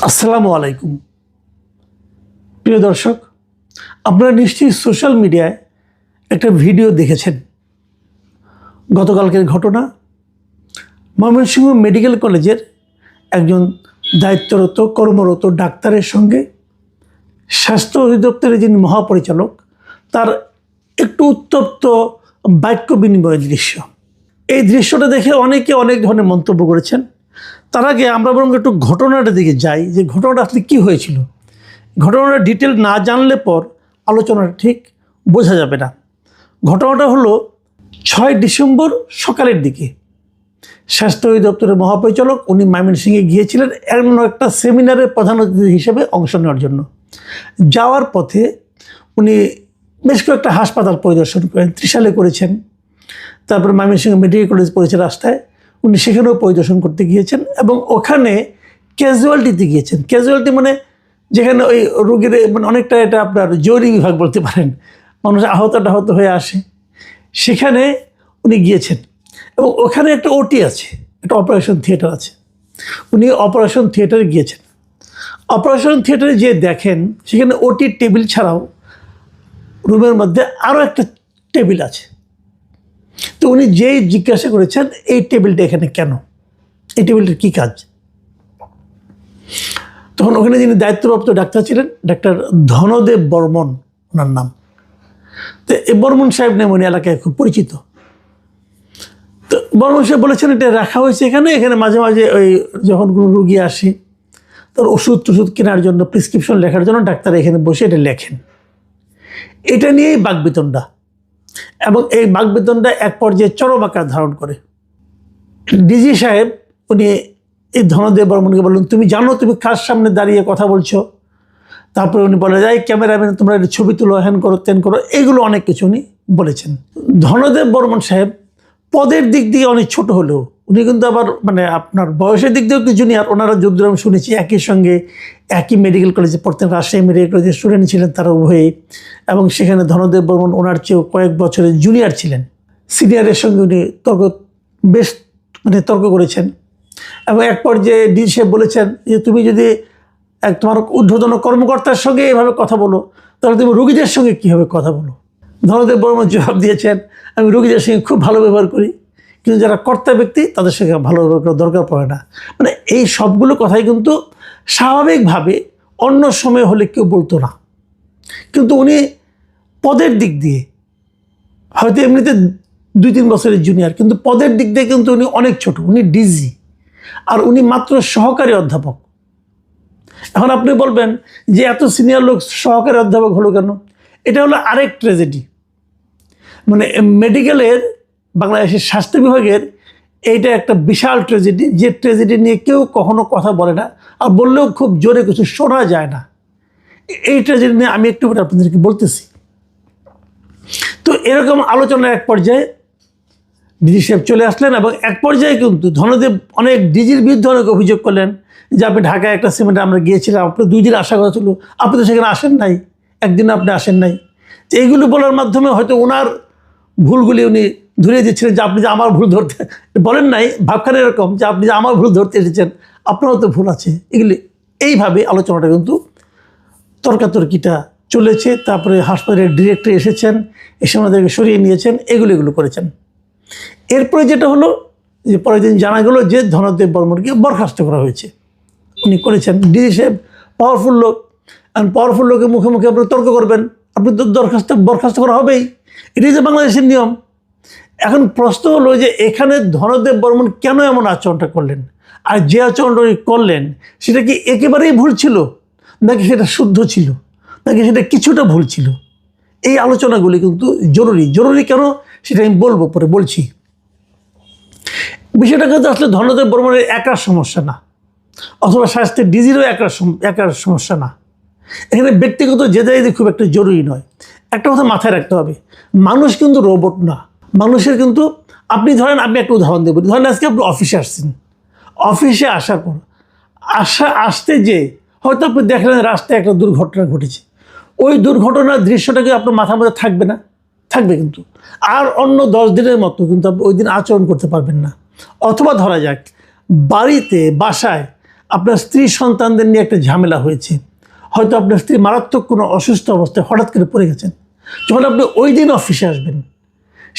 আসসালামু আলাইকুম প্রিয় দর্শক, আপনারা নিশ্চয়ই সোশ্যাল মিডিয়ায় একটা ভিডিও দেখেছেন। গতকালকের ঘটনা, ময়মনসিংহ মেডিকেল কলেজের একজন দায়িত্বরত কর্মরত ডাক্তারের সঙ্গে স্বাস্থ্য অধিদপ্তরের যিনি মহাপরিচালক তার একটু উত্তপ্ত বাক্য বিনিময়ের দৃশ্য। এই দৃশ্যটা দেখে অনেকে অনেক ধরনের মন্তব্য করেছেন। তার আগে আমরা বরং একটু ঘটনাটা দিকে যাই, যে ঘটনাটা আসলে কী হয়েছিল। ঘটনাটা ডিটেল না জানলে পর আলোচনাটা ঠিক বোঝা যাবে না। ঘটনাটা হলো 6 ডিসেম্বর সকালের দিকে স্বাস্থ্য অধিদপ্তরের মহাপরিচালক উনি ময়মনসিংহে গিয়েছিলেন এমন একটা সেমিনারে প্রধান অতিথি হিসেবে অংশ নেওয়ার জন্য। যাওয়ার পথে উনি বেশ কয়েকটা হাসপাতাল পরিদর্শন করেন, ত্রিশালে করেছেন, তারপরে ময়মনসিংহ মেডিকেল কলেজ পড়েছে রাস্তায়, উনি সেখানেও পরিদর্শন করতে গিয়েছেন এবং ওখানে ক্যাজুয়ালিটিতে গিয়েছেন। ক্যাজুয়ালিটি মানে যেখানে ওই রোগীর মানে অনেকটা এটা আপনার জরুরি বিভাগ বলতে পারেন, মানুষ আহত হয়ে আসে, সেখানে উনি গিয়েছেন এবং ওখানে একটা ওটি আছে, একটা অপারেশন থিয়েটার আছে। উনি অপারেশন থিয়েটারে গিয়েছেন। অপারেশন থিয়েটারে যে দেখেন সেখানে ওটির টেবিল ছাড়াও রুমের মধ্যে আরও একটা টেবিল আছে। তো উনি যেই জিজ্ঞাসা করেছেন এই টেবিলটা এখানে কেন, এই টেবিলটার কী কাজ। তখন ওখানে যিনি দায়িত্বপ্রাপ্ত ডাক্তার ছিলেন, ডাক্তার ধনদেব বর্মন ওনার নাম। তো এই বর্মন সাহেব নাম উনি এলাকায় খুব পরিচিত। তো বর্মন সাহেব বলেছেন এটা রাখা হয়েছে এখানে, এখানে মাঝে মাঝে ওই যখন কোনো রুগী আসে তার ওষুধ টষুধ কেনার জন্য, প্রেসক্রিপশন লেখার জন্য ডাক্তার এখানে বসে এটা লেখেন। এটা নিয়েই বাকবিতণ্ডা, এবং এই বাকবিতণ্ডা এক পর্যায়ে চরম আকার ধারণ করে। ডিজি সাহেব উনি এই ধনদেব বর্মনকে বললেন, তুমি জানো তুমি কার সামনে দাঁড়িয়ে কথা বলছো। তারপরে উনি বলে যায় ক্যামেরাম্যান তোমরা একটা ছবি তুলো, হ্যান করো তেন করো, এগুলো অনেক কিছু উনি বলেছেন। ধনদেব বর্মন সাহেব পদের দিক দিয়ে অনেক ছোট হলেও উনি কিন্তু আবার মানে আপনার বয়সের দিক দিয়েও একটু জুনিয়র। ওনারা যদ্দূর আমি শুনেছি একই সঙ্গে একই মেডিকেল কলেজে পড়তেন, রাজশাহী মেডিকেল কলেজের স্টুডেন্ট ছিলেন তারা উভয়ই, এবং সেখানে ধনদেব বর্মন ওনার চেয়েও কয়েক বছরের জুনিয়র ছিলেন। সিনিয়রের সঙ্গে উনি বেশ তর্ক করেছেন এবং এক পর্যায়ে ডিজি সাহেব বলেছেন যে তুমি যদি তোমার ঊর্ধ্বতন কর্মকর্তার সঙ্গে এভাবে কথা বলো তাহলে তুমি রোগীদের সঙ্গে কীভাবে কথা বলো। ধনদেব বর্মন জবাব দিয়েছেন, আমি রোগীদের সঙ্গে খুব ভালো ব্যবহার করি, কিন্তু যারা কর্তা ব্যক্তি তাদের সঙ্গে ভালো ব্যবহার করার দরকার পড়ে না। মানে এই সবগুলো কথাই কিন্তু স্বাভাবিকভাবে অন্য সময় হলে কেউ বলতো না, কিন্তু উনি পদের দিক দিয়ে হয়তো এমনিতে 2-3 বছরের জুনিয়র, কিন্তু পদের দিক দিয়ে কিন্তু উনি অনেক ছোট। উনি ডিজি আর উনি মাত্র সহকারী অধ্যাপক। এখন আপনি বলবেন যে এত সিনিয়র লোক সহকারী অধ্যাপক হলো কেন? এটা হলো আরেক ট্র্যাজেডি। মানে মেডিকেলের বাংলাদেশের স্বাস্থ্য বিভাগের এইটা একটা বিশাল ট্র্যাজেডি, যে ট্র্যাজেডি নিয়ে কেউ কখনো কথা বলে না, আর বললেও খুব জোরে কিছু শোনা যায় না। এই ট্র্যাজেডি নিয়ে আমি একটু আপনাদেরকে বলতেছি। তো এরকম আলোচনার এক পর্যায়ে ডিজি সাহেব চলে আসলেন এবং এক পর্যায়ে কিন্তু ধনদেব অনেক ডিজির বিরুদ্ধে অনেক অভিযোগ করলেন যে আপনি ঢাকায় একটা সেমিনারে আমরা গিয়েছিলাম, আপনার 2 দিন আসার কথা ছিল, আপনি তো সেখানে আসেন নাই, একদিন আপনি আসেন নাই। তো এইগুলো বলার মাধ্যমে হয়তো ওনার ভুলগুলি উনি ধরিয়ে দিচ্ছিলেন যে আপনি যে আমার ভুল ধরতে বলেন নাই, ভাবখানে এরকম যে আপনি যে আমার ভুল ধরতে এসেছেন, আপনারও তো ভুল আছে। এগুলি এইভাবে আলোচনাটা কিন্তু তর্কাতর্কিটা চলেছে। তারপরে হাসপাতালের ডিরেক্টর এসেছেন, এসে ওনাদেরকে সরিয়ে নিয়েছেন, এগুলো করেছেন। এরপরে যেটা হলো যে পরের দিন জানা গেল যে ধনদেব বর্মনকে বরখাস্ত করা হয়েছে। উনি করেছেন, ডিজি সাহেব পাওয়ারফুল লোক, আর পাওয়ারফুল লোকের মুখে মুখে আপনি তর্ক করবেন, আপনি তো বরখাস্ত করা হবেই, এটাই যে বাংলাদেশের নিয়ম। এখন প্রশ্ন হলো যে এখানে ধনদেব বর্মন কেন এমন আচরণটা করলেন, আর যে আচরণটা করলেন সেটা কি একেবারেই ভুল ছিল, নাকি সেটা শুদ্ধ ছিল, নাকি সেটা কিছুটা ভুল ছিল। এই আলোচনাগুলি কিন্তু জরুরি কেন সেটা আমি বলবো, পরে বলছি। বিষয়টা কিন্তু আসলে ধনদেব বর্মনের একার সমস্যা না, অথবা স্বাস্থ্যের ডিজিরও একার সমস্যা না। এখানে ব্যক্তিগত জেদাজেদি খুব একটা জরুরি নয়। একটা কথা মাথায় রাখতে হবে, মানুষ কিন্তু রোবট না। মানুষের কিন্তু আপনি ধরেন, আমি একটা উদাহরণ দেব, ধরেন আজকে আপনি অফিসে আসছেন, অফিসে আসার পর আসতে যে হয়তো আপনি দেখলেন রাস্তায় একটা দুর্ঘটনা ঘটেছে, ওই দুর্ঘটনার দৃশ্যটাকে আপনার মাথার মধ্যে থাকবে না? থাকবে কিন্তু। আর অন্য 10 দিনের মতো কিন্তু আপনি ওই দিন আচরণ করতে পারবেন না। অথবা ধরা যাক বাসায় আপনার স্ত্রী সন্তানদের নিয়ে একটা ঝামেলা হয়েছে, হয়তো আপনার স্ত্রী মারাত্মক কোনো অসুস্থ অবস্থায় হঠাৎ করে পড়ে গেছেন, যখন আপনি ওই দিন অফিসে আসবেন,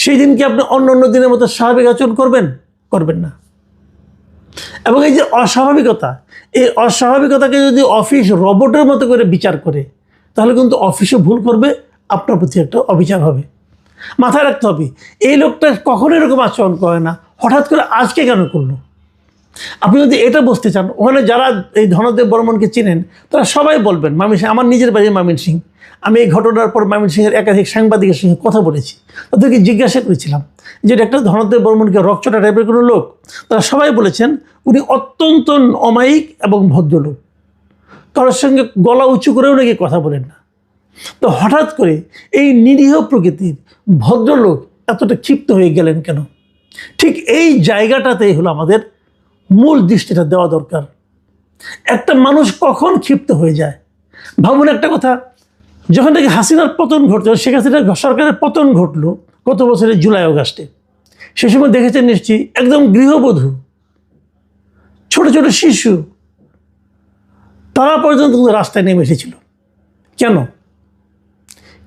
সেই দিন কি আপনি অন্য অন্য দিনের মতো স্বাভাবিক আচরণ করবেন? করবেন না। এবং এই যে অস্বাভাবিকতা, এই অস্বাভাবিকতাকে যদি অফিস রোবটের মতো করে বিচার করে, তাহলে কিন্তু অফিসও ভুল করবে, আপনার প্রতি একটা অবিচার হবে। মাথায় রাখতে হবে, এই লোকটা কখনো এরকম আচরণ করে না, হঠাৎ করে আজকে কেন করলো? আপনি যদি এটা বুঝতে চান, ওখানে যারা এই ধনদেব বর্মনকে চিনেন তারা সবাই বলবেন, ময়মনসিংহ, আমার নিজের বাড়ি ময়মনসিংহ, আমি এই ঘটনার পর ময়মনসিংহের একাধিক সাংবাদিকের সঙ্গে কথা বলেছি, তাদেরকে জিজ্ঞাসা করেছিলাম যে একটা ধনদেব বর্মনকে রকচটা টাইপের কোনো লোক? তারা সবাই বলেছেন উনি অত্যন্ত অমায়িক এবং ভদ্রলোক, কারোর সঙ্গে গলা উঁচু করেও নাকি কথা বলেন না। তো হঠাৎ করে এই নিরীহ প্রকৃতির ভদ্রলোক এতটা ক্ষিপ্ত হয়ে গেলেন কেন? ঠিক এই জায়গাটাতেই হলো আমাদের মূল দৃষ্টিটা দেওয়া দরকার। একটা মানুষ কখন ক্ষিপ্ত হয়ে যায়? ভাবুন একটা কথা, যখন থেকে হাসিনার পতন ঘটল, শেখ হাসিনার সরকারের পতন ঘটলো গত বছরের জুলাই অগাস্টে, সে সময় দেখেছেন নিশ্চয়ই একদম গৃহবধূ, ছোট ছোট শিশু, তারা পর্যন্ত রাস্তায় নেমে এসেছিল। কেন?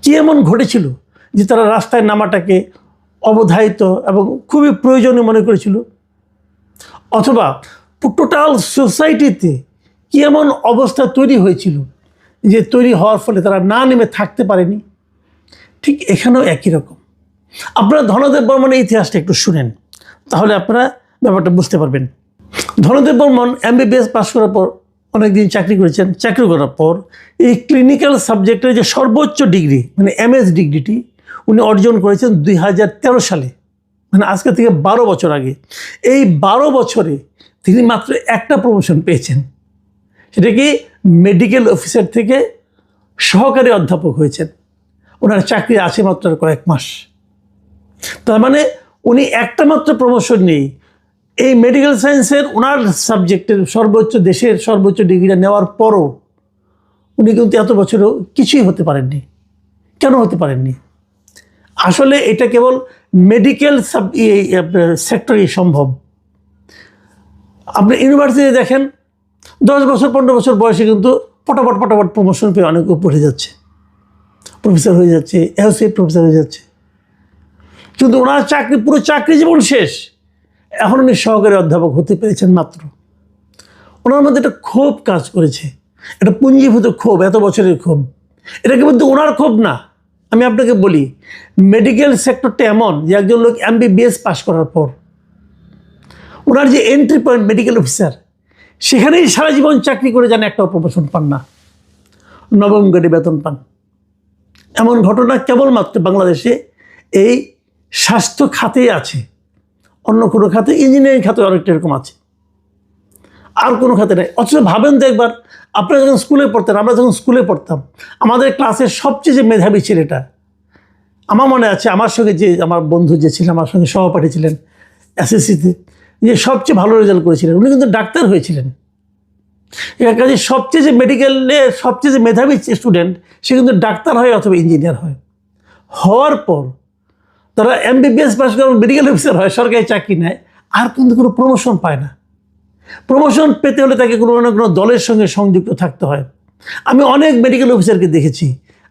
কি এমন ঘটেছিল যে তারা রাস্তায় নামাটাকে অবধারিত এবং খুবই প্রয়োজনীয় মনে করেছিল? অথবা টোটাল সোসাইটিতে কি এমন অবস্থা তৈরি হয়েছিল যে তৈরি হওয়ার ফলে তারা না নেমে থাকতে পারেনি? ঠিক এখানেও একই রকম। আপনারা ধনদেব বর্মনের ইতিহাসটা একটু শুনেন, তাহলে আপনারা ব্যাপারটা বুঝতে পারবেন। ধনদেব বর্মন MBBS পাশ করার পর অনেকদিন চাকরি করেছেন। চাকরি করার পর এই ক্লিনিক্যাল সাবজেক্টের যে সর্বোচ্চ ডিগ্রি মানে MS ডিগ্রিটি উনি অর্জন করেছেন 2013 সালে, মানে আজকে থেকে 12 বছর আগে। এই 12 বছরে তিনি মাত্র একটা প্রমোশন পেয়েছেন, সেটা কি মেডিকেল অফিসার থেকে সহকারী অধ্যাপক হয়েছেন। ওনার চাকরি আছে মাত্র কয়েক মাস। তার মানে উনি একটা মাত্র প্রমোশন নেই, এই মেডিকেল সায়েন্সের ওনার সাবজেক্টের সর্বোচ্চ, দেশের সর্বোচ্চ ডিগ্রিটা নেওয়ার পরও উনি কিন্তু এত বছরও কিছুই হতে পারেননি। কেন হতে পারেননি? আসলে এটা কেবল মেডিকেল সেক্টরেই সম্ভব। আপনি ইউনিভার্সিটি দেখেন, 10 বছর 15 বছর বয়সে কিন্তু পটাপট প্রমোশন পেয়ে অনেক উপরে যাচ্ছে, প্রফেসর হয়ে যাচ্ছে, অ্যাসোসিয়েট প্রফেসর হয়ে যাচ্ছে। কিন্তু ওনার চাকরি, পুরো চাকরি জীবন শেষ, এখন উনি সহকারী অধ্যাপক হতে পেরেছেন মাত্র। ওনার মধ্যে একটা ক্ষোভ কাজ করেছে, একটা পুঞ্জীভূত ক্ষোভ, এত বছরের ক্ষোভ। এটা কিন্তু ওনার ক্ষোভ না। আমি আপনাকে বলি, মেডিকেল সেক্টরটা এমন যে একজন লোক MBBS পাশ করার পর ওনার যে এন্ট্রি পয়েন্ট মেডিকেল অফিসার, সেখানেই সারা জীবন চাকরি করে যান, একটাও প্রমোশন পান না, নবম গ্রেডে বেতন পান। এমন ঘটনা কেবলমাত্র বাংলাদেশে এই স্বাস্থ্য খাতেই আছে, অন্য কোনো খাতে, ইঞ্জিনিয়ারিং খাতে অনেকটা এরকম আছে, আর কোনো খাতে নেই। অথচ ভাবেন তো একবার, আপনারা যখন স্কুলে পড়তেন, আমরা যখন স্কুলে পড়তাম, আমাদের ক্লাসের সবচেয়ে যে মেধাবী ছেলেটা, আমার মনে আছে, আমার সঙ্গে যে আমার বন্ধু যে ছিলেন, আমার সঙ্গে সহপাঠী ছিলেন SSCতে, যে সবচেয়ে ভালো রেজাল্ট করেছিলেন, উনি কিন্তু ডাক্তার হয়েছিলেন। এর কাজে সবচেয়ে যে মেডিকেলে সবচেয়ে যে মেধাবী স্টুডেন্ট, সে কিন্তু ডাক্তার হয় অথবা ইঞ্জিনিয়ার হয়। হওয়ার পর তারা MBBS পাস করে মেডিকেল অফিসার হয়, সরকারি চাকরি নেয়, আর কিন্তু কোনো প্রমোশন পায় না। প্রমোশন পেতে হলে তাকে কোনো না কোনো দলের সঙ্গে সংযুক্ত থাকতে হয়। আমি অনেক মেডিকেল অফিসারকে দেখেছি।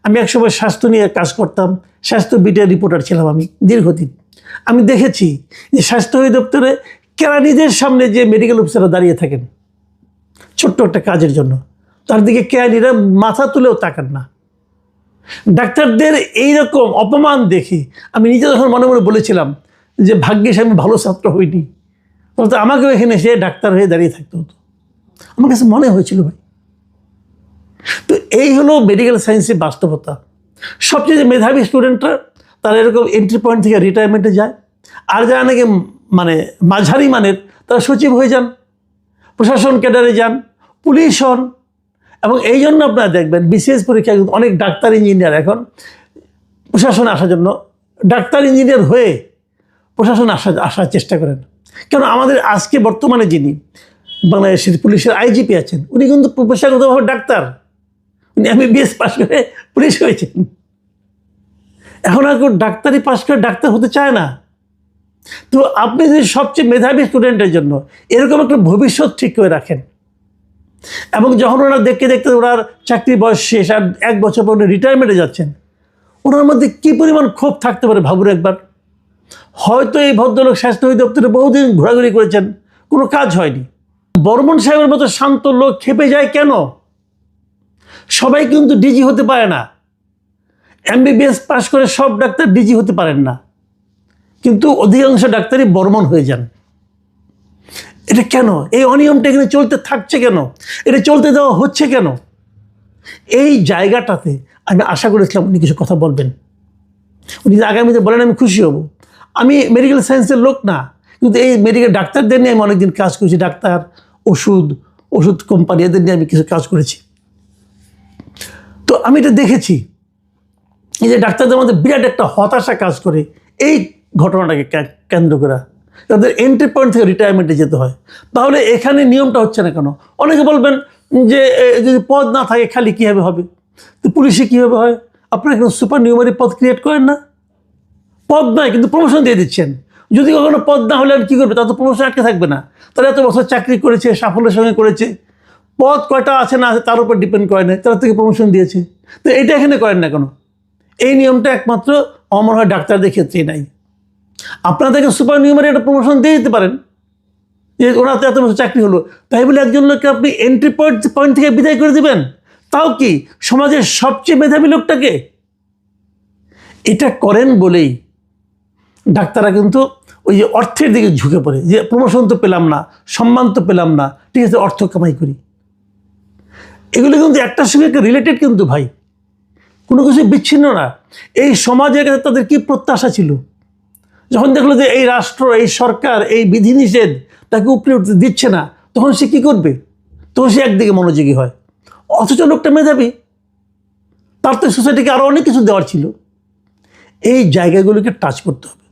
আমি একসময় স্বাস্থ্য নিয়ে কাজ করতাম, স্বাস্থ্য বিটের রিপোর্টার ছিলাম আমি দীর্ঘদিন। আমি দেখেছি যে স্বাস্থ্য অধিদপ্তরে কেরানিদের সামনে যে মেডিকেল অফিসাররা দাঁড়িয়ে থাকেন ছোট্ট একটা কাজের জন্য, তার দিকে কেরানিরা মাথা তুলেও তাকান না। ডাক্তারদের এইরকম অপমান দেখি আমি নিজে যখন মনে মনে বলেছিলাম যে ভাগ্যিস আমি ভালো ছাত্র হইনি, তাহলে আমাকেও এখানে সে ডাক্তার হয়ে দাঁড়িয়ে থাকতে হতো। আমার কাছে মনে হয়েছিল ভাই। তো এই হলো মেডিকেল সায়েন্সের বাস্তবতা। সবচেয়ে মেধাবী স্টুডেন্টরা তারা এরকম এন্ট্রি পয়েন্ট থেকে রিটায়ারমেন্টে যায়, আর যারা নাকি মানে মাঝারি মানের, তারা সচিব হয়ে যান, প্রশাসন ক্যাডারে যান, পুলিশ হন। এবং এই জন্য আপনারা দেখবেন BCS পরীক্ষায় অনেক ডাক্তার ইঞ্জিনিয়ার এখন প্রশাসনে আসার জন্য, ডাক্তার ইঞ্জিনিয়ার হয়ে প্রশাসনে আসার চেষ্টা করেন। কেন? আমাদের আজকে বর্তমানে যিনি বাংলাদেশের পুলিশের IGP আছেন, উনি কিন্তু পেশাগতভাবে ডাক্তার, উনি MBBS পাস করে পুলিশ হয়েছেন। এখন আর কেউ ডাক্তারি পাস করে ডাক্তার হতে চায় না। তো আপনি যদি সবচেয়ে মেধাবী স্টুডেন্টের জন্য এরকম একটা ভবিষ্যৎ ঠিক করে রাখেন, এবং যখন ওনারা দেখতে দেখতে ওনার চাকরির বয়স শেষ আর 1 বছর পর রিটায়ারমেন্টে যাচ্ছেন, ওনার মধ্যে কী পরিমাণ ক্ষোভ থাকতে পারে ভাবুন একবার। হয়তো এই ভদ্রলোক স্বাস্থ্য অধিদপ্তরে বহুদিন ঘোরাঘুরি করেছেন, কোনো কাজ হয়নি। বর্মন সাহেবের মতো শান্ত লোক খেপে যায় কেন? সবাই কিন্তু ডিজি হতে পারে না। MBBS পাশ করে সব ডাক্তার ডিজি হতে পারেন না, কিন্তু অধিকাংশ ডাক্তারই বর্মন হয়ে যান। এটা কেন? এই অনিয়মটা এখানে চলতে থাকছে কেন? এটা চলতে দেওয়া হচ্ছে কেন? এই জায়গাটাতে আমি আশা করেছিলাম উনি কিছু কথা বলবেন। উনি আগামীতে বলেন আমি খুশি হব। আমি মেডিকেল সায়েন্সের লোক না, কিন্তু এই মেডিকেল ডাক্তারদের নিয়ে আমি অনেকদিন কাজ করেছি। ডাক্তার, ওষুধ কোম্পানি, এদের নিয়ে আমি কিছু কাজ করেছি। তো আমি এটা দেখেছি, এই যে ডাক্তারদের মধ্যে বিরাট একটা হতাশা কাজ করে এই ঘটনাটাকে কেন্দ্র করে। তাদের এন্ট্রি পয়েন্ট থেকে রিটায়ারমেন্টে যেতে হয়। তাহলে এখানে নিয়মটা হচ্ছে না কেন? অনেকে বলবেন যে যদি পদ না থাকে খালি কীভাবে হবে? তো পুলিশে কীভাবে হয়? আপনারা এখন সুপার নিউমারি পদ ক্রিয়েট করেন না? পদ নয়, কিন্তু প্রমোশন দিয়ে দিচ্ছেন। যদি কখনো পদ না হলে আর কী করবে? তার তো প্রমোশন আটকে থাকবে না। তারা এত বছর চাকরি করেছে, সাফল্যের সঙ্গে করেছে, পদ কয়টা আছে না আছে তার উপর ডিপেন্ড করে না, তারা থেকে প্রমোশন দিয়েছে। তো এটা এখানে করেন না কেন? এই নিয়মটা একমাত্র আমার হয় ডাক্তারদের ক্ষেত্রেই নাই। আপনাদেরকে সুপার নিউমারি একটা প্রমোশন দিয়ে দিতে পারেন, যে ওনার তো এত বছর চাকরি হলো, তাই বলে একজন লোককে আপনি এন্ট্রি পয়েন্ট থেকে বিদায় করে দিবেন? তাও কি সমাজের সবচেয়ে মেধাবী লোকটাকে? এটা করেন বলেই ডাক্তাররা কিন্তু ওই যে অর্থের দিকে ঝুঁকে পড়ে, যে প্রমোশন তো পেলাম না, সম্মান তো পেলাম না, ঠিক আছে অর্থ কামাই করি। এগুলো কিন্তু একটার সঙ্গে একটা রিলেটেড কিন্তু ভাই, কোনো কিছু বিচ্ছিন্ন না। এই সমাজের কাছে তাদের কি প্রত্যাশা ছিল? যখন দেখলো যে এই রাষ্ট্র, এই সরকার, এই বিধিনিষেধ তাকে উপরে উঠতে দিচ্ছে না, তখন সে কী করবে? তখন সে একদিকে মনোযোগী হয়। অথচ লোকটা মেধাবী, তার তো সোসাইটিকে আরও অনেক কিছু দেওয়ার ছিল। এই জায়গাগুলোকে টাচ করতে হবে।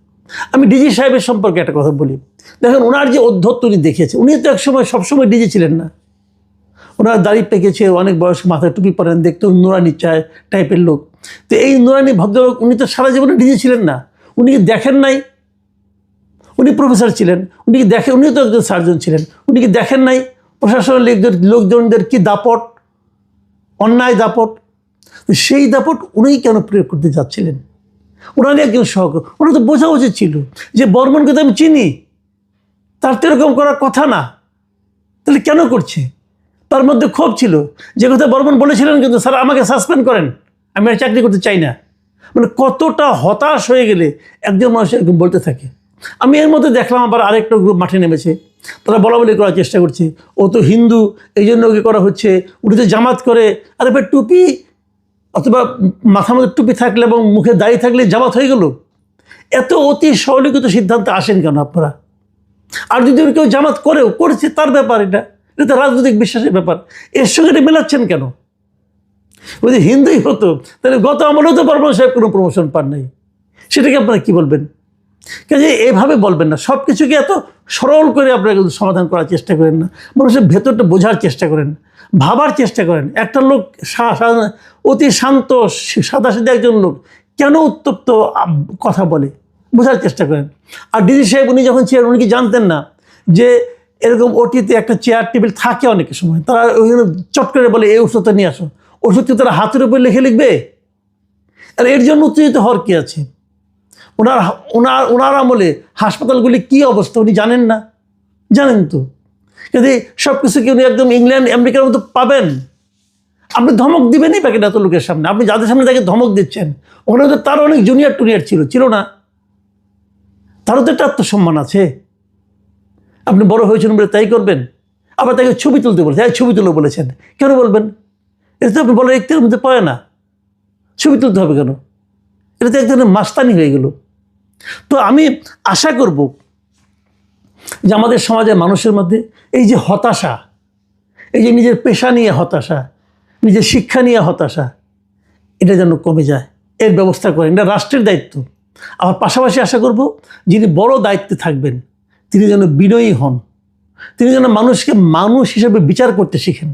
আমি ডিজি সাহেবের সম্পর্কে একটা কথা বলি। দেখেন, ওনার যে অধ্যত্ত উনি দেখেছে, উনি তো একসময় সবসময় ডিজি ছিলেন না। ওনার দাড়ি পেকেছে, অনেক বয়স, মাথায় টুপি পরেন, দেখতে নুরানি টাইপের লোক। তো এই নুরানি ভদ্রলোক উনি তো সারা জীবনে ডিজি ছিলেন না। উনি কি দেখেন নাই? উনি প্রফেসর ছিলেন। উনি কি দেখেন? উনি তো একজন সার্জন ছিলেন। উনি কি দেখেন নাই প্রশাসনের লোকজনদের কি দাপট, অন্যায় দাপট? সেই দাপট উনি কেন প্রয়োগ করতে যাচ্ছিলেন? ওনারই একজন সহকর্মী, ওনার তো বোঝা উচিত ছিল যে বর্মনকে তো আমি চিনি, তার তো এরকম করার কথা না, তাহলে কেন করছে? তার মধ্যে ক্ষোভ ছিল, যে কথা বর্মন বলেছিলেন কিন্তু স্যার আমাকে সাসপেন্ড করেন, আমি আর চাকরি করতে চাই না। মানে কতটা হতাশ হয়ে গেলে একজন মানুষ এরকম বলতে থাকে। আমি এর মধ্যে দেখলাম আবার আরেকটা গ্রুপ মাঠে নেমেছে, তারা বলাবলি করার চেষ্টা করছে, ও তো হিন্দু এই জন্য ওকে করা হচ্ছে, উনি তো জামাত করে। আরে ভাই, টুপি অথবা মাথার মধ্যে টুপি থাকলে এবং মুখে দাড়ি থাকলে জামাত হয়ে গেল? এত অতি সরলীকৃত সিদ্ধান্তে আসেন কেন আপনারা? আর যদি কেউ জামাত করেছে তার ব্যাপার, এটা তো রাজনৈতিক বিশ্বাসের ব্যাপার, এর সঙ্গে এটা মেলাচ্ছেন কেন? ওই যে হিন্দুই হতো, তাহলে গত আমলেও তো বর্মন সাহেব কোনো প্রমোশন পান নাই, সেটাকে আপনারা কী বলবেন? কাজে এভাবে বলবেন না। সব কিছুকে এত সরল করে আপনারা কিন্তু সমাধান করার চেষ্টা করেন না। মানুষের ভেতরটা বোঝার চেষ্টা করেন, ভাবার চেষ্টা করেন। একটা লোক অতি শান্ত সাদাসিধে একজন লোক কেন উত্তপ্ত কথা বলে, বোঝার চেষ্টা করেন। আর ডিজি সাহেব উনি যখন চেয়ার, উনি কি জানতেন না যে এরকম ওটিতে একটা চেয়ার টেবিল থাকে অনেক সময়, তারা ওইখানে চট করে বলে এই ওষুধটা নিয়ে আসো, ওষুধকে তারা হাতের উপরে লিখবে? আর এর জন্য উত্তেজিত হওয়ার কী আছে? ওনার আমলে হাসপাতালগুলি কী অবস্থা উনি জানেন না? জানেন তো। কিন্তু সব কিছু কি উনি একদম ইংল্যান্ড আমেরিকার মতো পাবেন? আপনি ধমক দিবেনই বাকি এত লোকের সামনে। আপনি যাদের সামনে তাকে ধমক দিচ্ছেন, ওখানে তো তার অনেক জুনিয়র টুনিয়র ছিল না? তারও তো একটা আত্মসম্মান আছে। আপনি বড় হয়েছেন বলে তাই করবেন? আবার তাকে ছবি তুলতে বলেছেন, ছবি তুলে বলেছেন, কেন বলবেন? এটা তো আপনি বলার একটির মধ্যে পড়ে না। ছবি তুলতে হবে কেন? এটা তো এক ধরনের মাস্তানি হয়ে গেল। তো আমি আশা করব যে আমাদের সমাজের মানুষের মধ্যে এই যে হতাশা, এই যে নিজের পেশা নিয়ে হতাশা, নিজের শিক্ষা নিয়ে হতাশা, এটা যেন কমে যায়, এর ব্যবস্থা করেন। এটা রাষ্ট্রের দায়িত্ব। আমার পাশাপাশি আশা করব যিনি বড় দায়িত্বে থাকবেন তিনি যেন বিনয়ী হন, তিনি যেন মানুষকে মানুষ হিসেবে বিচার করতে শিখেন।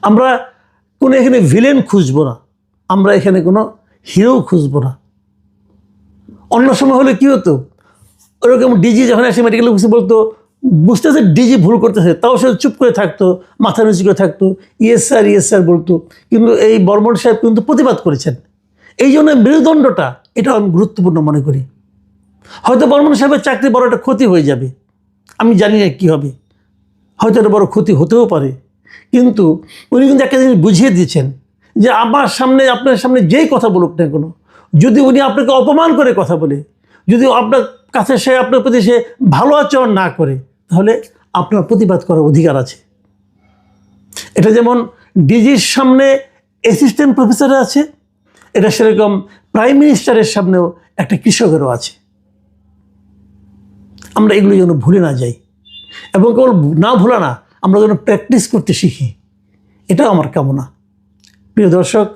আমরা কোনো এখানে ভিলেন খুঁজব না, আমরা এখানে কোনো হিরো খুঁজব না। অন্য সময় হলে কী হতো, ওরকম ডিজি যখন এসে মেডিকেল অফিসে বলতো বুঝতেছে ডিজি ভুল করতেছে, তাও সে চুপ করে থাকতো, মাথা নিচু করে থাকতো, ইয়েস স্যার বলতো। কিন্তু এই বর্মন সাহেব কিন্তু প্রতিবাদ করেছেন। এই জন্য মেরুদণ্ডটা এটা আমি গুরুত্বপূর্ণ মনে করি। হয়তো বর্মন সাহেবের চাকরি বড় একটা ক্ষতি হয়ে যাবে, আমি জানি না কী হবে, হয়তো একটা বড় ক্ষতি হতেও পারে, কিন্তু উনি কিন্তু একটা জিনিস বুঝিয়ে দিয়েছেন যে আমার সামনে, আপনার সামনে যেই কথা বলুক না কোনো, যদি উনি আপনাকে অপমান করে কথা বলে, যদি আপনার কাছে সে, আপনার প্রতি সে ভালো আচরণ না করে, তাহলে আপনার প্রতিবাদ করার অধিকার আছে। এটা যেমন ডিজির সামনে অ্যাসিস্ট্যান্ট প্রফেসরের আছে, এটা সেরকম প্রাইম মিনিস্টারের সামনেও একটা কৃষকেরও আছে। আমরা এগুলো যেন ভুলে না যাই, এবং কেবল না ভোলা না, আমরা যেন প্র্যাকটিস করতে শিখি, এটাও আমার কামনা। প্রিয় দর্শক,